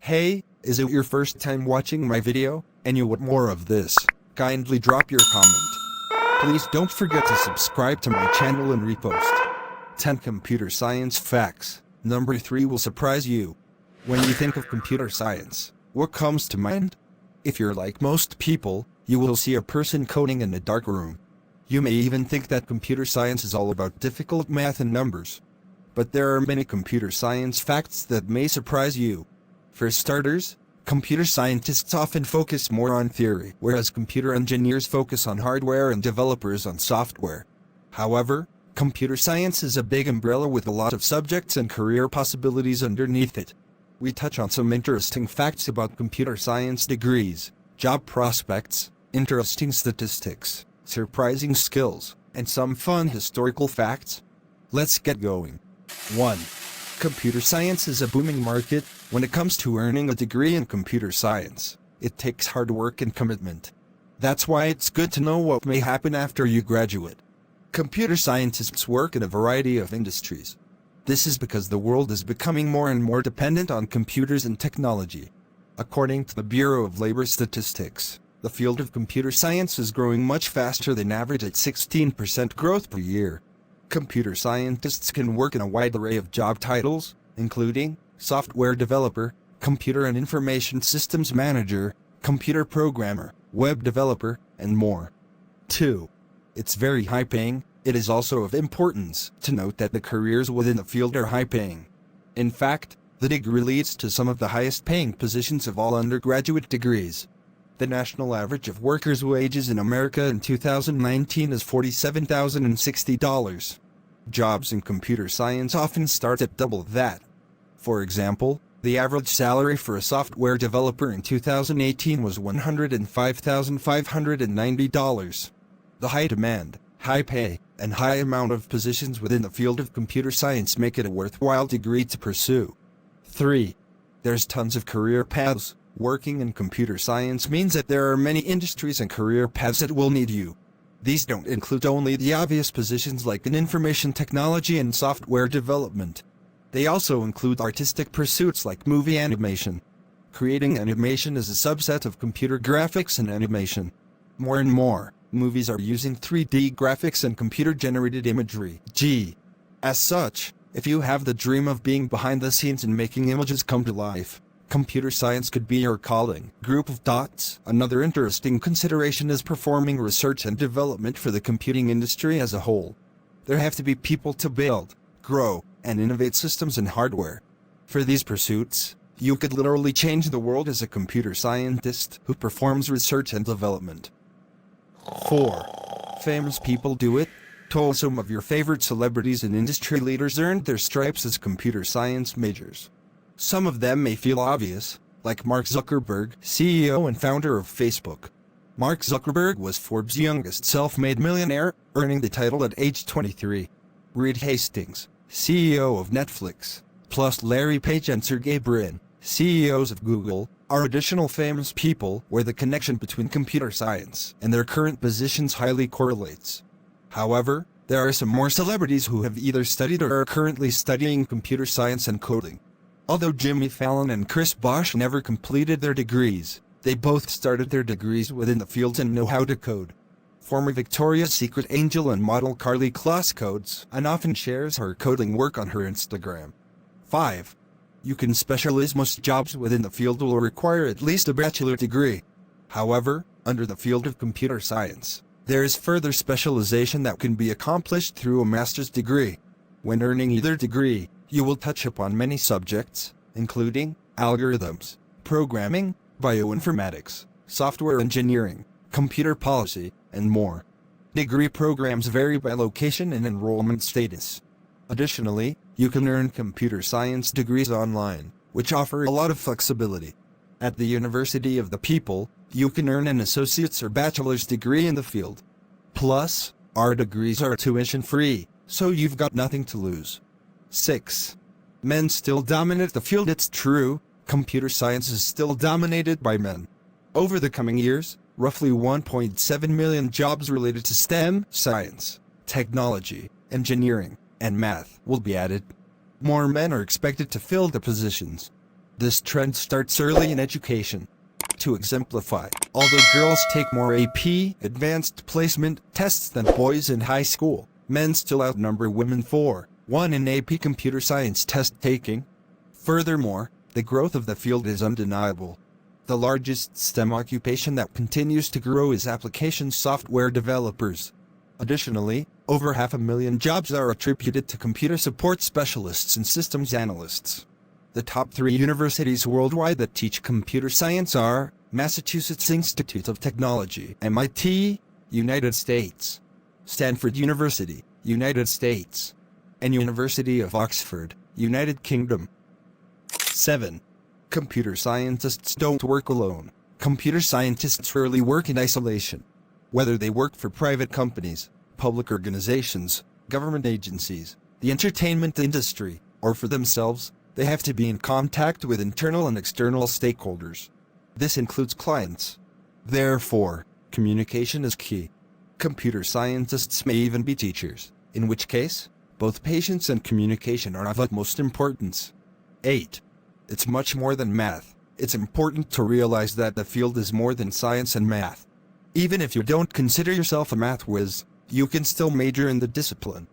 Hey, is it your first time watching my video, and you want more of this? Kindly drop your comment. Please don't forget to subscribe to my channel and repost. 10 Computer Science Facts. Number 3 will surprise you. When you think of computer science, what comes to mind? If you're like most people, you will see a person coding in a dark room. You may even think that computer science is all about difficult math and numbers. But there are many computer science facts that may surprise you. For starters, computer scientists often focus more on theory, whereas computer engineers focus on hardware and developers on software. However, computer science is a big umbrella with a lot of subjects and career possibilities underneath it. We touch on some interesting facts about computer science degrees, job prospects, interesting statistics, surprising skills, and some fun historical facts. Let's get going. 1. Computer science is a booming market. When it comes to earning a degree in computer science, it takes hard work and commitment. That's why it's good to know what may happen after you graduate. Computer scientists work in a variety of industries. This is because the world is becoming more and more dependent on computers and technology. According to the Bureau of Labor Statistics, the field of computer science is growing much faster than average at 16% growth per year. Computer scientists can work in a wide array of job titles, including software developer, computer and information systems manager, computer programmer, web developer, and more. 2. It's very high paying. It is also of importance to note that the careers within the field are high paying. In fact, the degree leads to some of the highest paying positions of all undergraduate degrees. The national average of workers' wages in America in 2019 is $47,060. Jobs in computer science often start at double that. For example, the average salary for a software developer in 2018 was $105,590. The high demand, high pay, and high amount of positions within the field of computer science make it a worthwhile degree to pursue. 3. There's tons of career paths. Working in computer science means that there are many industries and career paths that will need you. These don't include only the obvious positions like in information technology and software development. They also include artistic pursuits like movie animation. Creating animation is a subset of computer graphics and animation. More and more, movies are using 3D graphics and computer-generated imagery, (G). As such, if you have the dream of being behind the scenes and making images come to life, computer science could be your calling. Group of dots. Another interesting consideration is performing research and development for the computing industry as a whole. There have to be people to build, grow, and innovate systems and hardware. For these pursuits, you could literally change the world as a computer scientist who performs research and development. 4. Famous people do it. Some of your favorite celebrities and industry leaders earned their stripes as computer science majors. Some of them may feel obvious, like Mark Zuckerberg, CEO and founder of Facebook. Mark Zuckerberg was Forbes' youngest self-made millionaire, earning the title at age 23. Reed Hastings, CEO of Netflix, plus Larry Page and Sergey Brin, CEOs of Google, are additional famous people where the connection between computer science and their current positions highly correlates. However, there are some more celebrities who have either studied or are currently studying computer science and coding. Although Jimmy Fallon and Chris Bosh never completed their degrees, they both started their degrees within the fields and know how to code. Former Victoria's Secret angel and model Karlie Kloss codes and often shares her coding work on her Instagram. 5. You can specialize. Most jobs within the field will require at least a bachelor degree. However, under the field of computer science, there is further specialization that can be accomplished through a master's degree. When earning either degree, you will touch upon many subjects, including algorithms, programming, bioinformatics, software engineering, computer policy, and more. Degree programs vary by location and enrollment status. Additionally, you can earn computer science degrees online, which offer a lot of flexibility. At the University of the People, you can earn an associate's or bachelor's degree in the field. Plus, our degrees are tuition-free, so you've got nothing to lose. 6. Men still dominate the field. It's true, computer science is still dominated by men. Over the coming years, roughly 1.7 million jobs related to STEM, science, technology, engineering, and math will be added. More men are expected to fill the positions. This trend starts early in education. To exemplify, although girls take more AP advanced placement tests than boys in high school, men still outnumber women 4-1 in AP computer science test taking. Furthermore, the growth of the field is undeniable. The largest STEM occupation that continues to grow is application software developers. Additionally, over 500,000 jobs are attributed to computer support specialists and systems analysts. The top 3 universities worldwide that teach computer science are Massachusetts Institute of Technology, MIT, United States; Stanford University, United States; and University of Oxford, United Kingdom. 7. Computer scientists don't work alone. Computer scientists rarely work in isolation. Whether they work for private companies, public organizations, government agencies, the entertainment industry, or for themselves, they have to be in contact with internal and external stakeholders. This includes clients. Therefore, communication is key. Computer scientists may even be teachers, in which case, both patience and communication are of utmost importance. 8. It's much more than math. It's important to realize that the field is more than science and math. Even if you don't consider yourself a math whiz, you can still major in the discipline.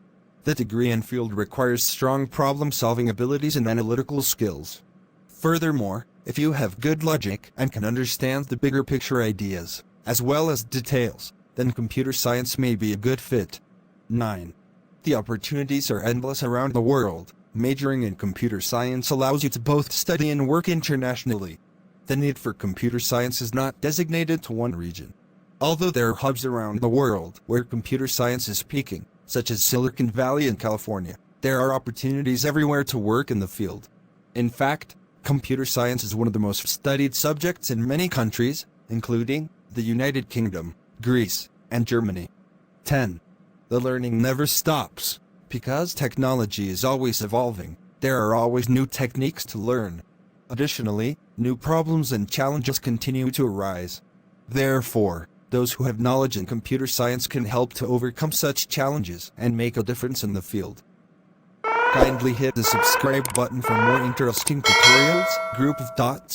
The degree and field requires strong problem-solving abilities and analytical skills. Furthermore, if you have good logic and can understand the bigger picture ideas, as well as details, then computer science may be a good fit. 9. The opportunities are endless around the world. Majoring in computer science allows you to both study and work internationally. The need for computer science is not designated to one region. Although there are hubs around the world where computer science is peaking, such as Silicon Valley in California, there are opportunities everywhere to work in the field. In fact, computer science is one of the most studied subjects in many countries, including the United Kingdom, Greece, and Germany. 10. The learning never stops. Because technology is always evolving, there are always new techniques to learn. Additionally, new problems and challenges continue to arise. Therefore, those who have knowledge in computer science can help to overcome such challenges and make a difference in the field. Kindly hit the subscribe button for more interesting tutorials. Group of dots.